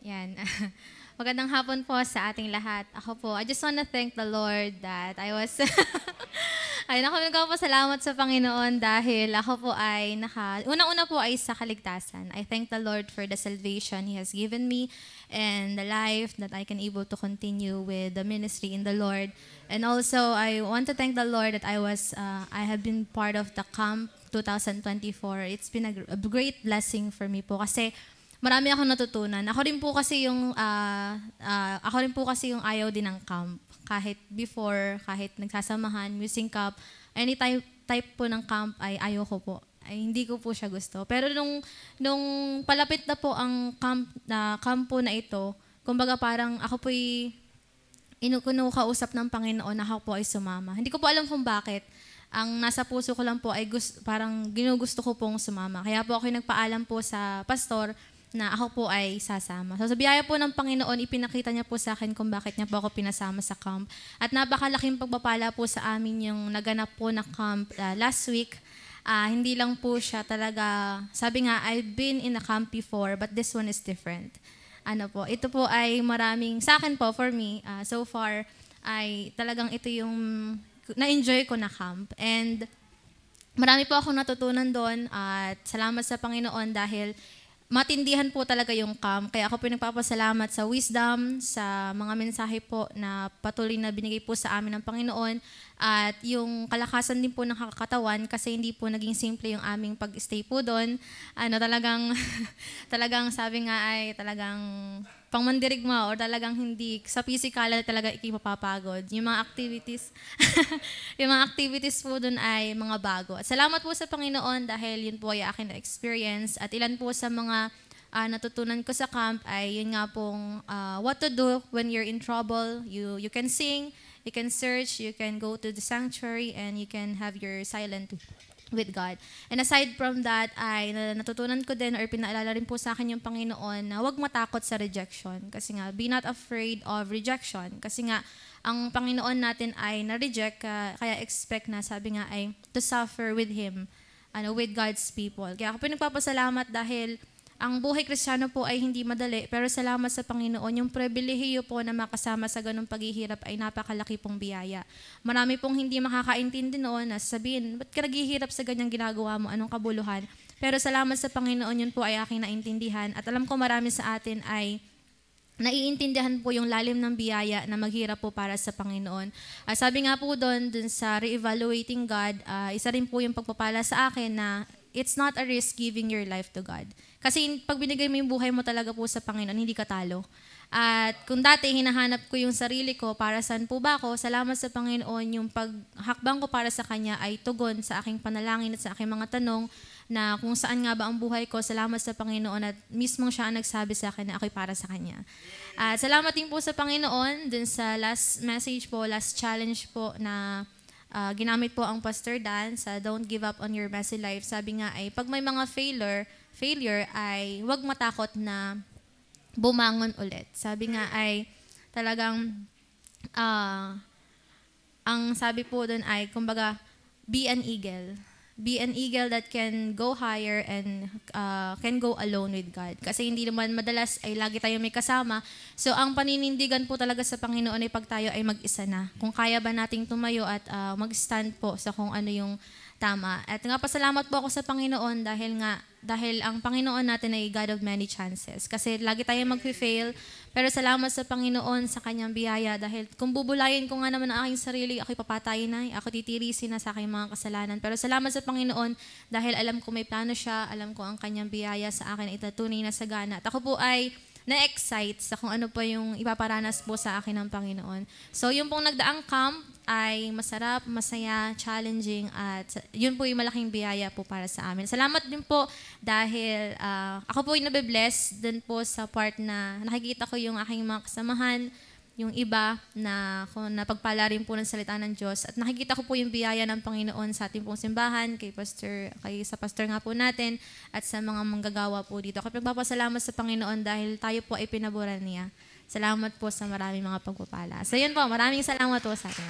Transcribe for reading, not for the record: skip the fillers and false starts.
Yan. Magandang hapon po sa ating lahat. Ako po, I just want to thank the Lord that I was... Ayun, ako nagpapasalamat sa Panginoon dahil ako po ay unang-una po ay sa kaligtasan. I thank the Lord for the salvation He has given me and the life that I can able to continue with the ministry in the Lord. And also, I want to thank the Lord that I have been part of the camp 2024. It's been a great blessing for me po kasi marami akong natutunan. Ako rin po kasi yung ayaw din ng camp. Kahit before, kahit nagsasamahan, musing camp, any type po ng camp ay ayaw ko po. Ay, hindi ko po siya gusto. Pero nung palapit na po ang camp po na ito, kumbaga parang ako po'y kinukausap ng Panginoon na ako po ay sumama. Hindi ko po alam kung bakit. Ang nasa puso ko lang po ay parang ginugusto ko pong sumama. Kaya po ako nagpaalam po sa pastor na ako po ay sasama. So sa biyaya po ng Panginoon, ipinakita niya po sa akin kung bakit niya po ako pinasama sa camp. At napakalaking pagpapala po sa amin yung naganap po na camp last week. Hindi lang po siya talaga, sabi nga, I've been in a camp before, but this one is different. Ito po ay maraming, sa akin po, for me, so far, ay talagang ito yung na-enjoy ko na camp. And marami po akong natutunan doon at salamat sa Panginoon dahil matindihan po talaga yung camp. Kaya ako po nagpapasalamat sa wisdom, sa mga mensahe po na patuloy na binigay po sa amin ng Panginoon at yung kalakasan din po ng kakatawan kasi hindi po naging simple yung aming pag-stay po doon. Talagang sabi nga ay talagang pangmandirigma or talagang hindi sa physical talaga ikay mapapagod. Yung mga activities yung mga activities po doon ay mga bago. At salamat po sa Panginoon dahil yun po ay akin na experience at ilan po sa mga natutunan ko sa camp ay yun nga pong what to do when you're in trouble. You can sing, you can search, you can go to the sanctuary and you can have your silent with God. And aside from that, ay natutunan ko din or pinaalala rin po sa akin yung Panginoon na huwag matakot sa rejection. Kasi nga, be not afraid of rejection. Kasi nga, ang Panginoon natin ay na-reject, kaya expect na, sabi nga ay, to suffer with Him, with God's people. Kaya ako po nagpapasalamat dahil ang buhay Kristiyano po ay hindi madali, pero salamat sa Panginoon, yung pribilehiyo po na makasama sa ganung paghihirap ay napakalaki pong biyaya. Marami pong hindi makakaintindi noon na sabihin, ba't ka naghihirap sa ganyang ginagawa mo, anong kabuluhan? Pero salamat sa Panginoon, yun po ay aking naintindihan. At alam ko marami sa atin ay naiintindihan po yung lalim ng biyaya na maghirap po para sa Panginoon. Sabi nga po doon sa Re-Evaluating God, isa rin po yung pagpapala sa akin na it's not a risk giving your life to God. Kasi pag binigay mo yung buhay mo talaga po sa Panginoon, hindi ka talo. At kung dati hinahanap ko yung sarili ko, para saan po ba ako, salamat sa Panginoon, yung paghakbang ko para sa Kanya ay tugon sa aking panalangin at sa aking mga tanong na kung saan nga ba ang buhay ko, salamat sa Panginoon at mismong siya ang nagsabi sa akin na ako'y para sa Kanya. At salamat din po sa Panginoon dun sa last message po, last challenge po na ginamit po ang Pastor Dan sa Don't Give Up on Your Messy Life. Sabi nga ay pag may mga failure ay huwag matakot na bumangon ulit. Sabi nga ay talagang ang sabi po doon ay kumbaga be an eagle. Be an eagle that can go higher and can go alone with God. Kasi hindi naman madalas ay lagi tayo may kasama. So ang paninindigan po talaga sa Panginoon ay pag tayo ay mag-isa na. Kung kaya ba nating tumayo at mag-stand po sa kung ano yung tama. At nga pasalamat po ako sa Panginoon dahil ang Panginoon natin ay God of many chances. Kasi lagi tayo mag-fail, pero salamat sa Panginoon sa Kanyang biyaya dahil kung bubulayin ko nga naman ang aking sarili, ako'y papatayin na, ako titirisin na sa aking mga kasalanan. Pero salamat sa Panginoon dahil alam ko may plano siya, alam ko ang Kanyang biyaya sa akin itatunay na sagana. At ako po ay na-excite sa kung ano pa yung ipaparanas po sa akin ng Panginoon. So yung pong nagdaang camp ay masarap, masaya, challenging at yun po yung malaking biyaya po para sa amin. Salamat din po dahil ako po yung nabe-bless din po sa part na nakikita ko yung aking mga kasamahan, yung iba na kung napagpala rin po ng salita ng Diyos at nakikita ko po yung biyaya ng Panginoon sa ating pong simbahan, sa pastor nga po natin at sa mga manggagawa po dito. Ako nagpapasalamat sa Panginoon dahil tayo po ay pinaboran niya. Salamat po sa maraming mga pagpapala. So yun po, maraming salamat po sa atin.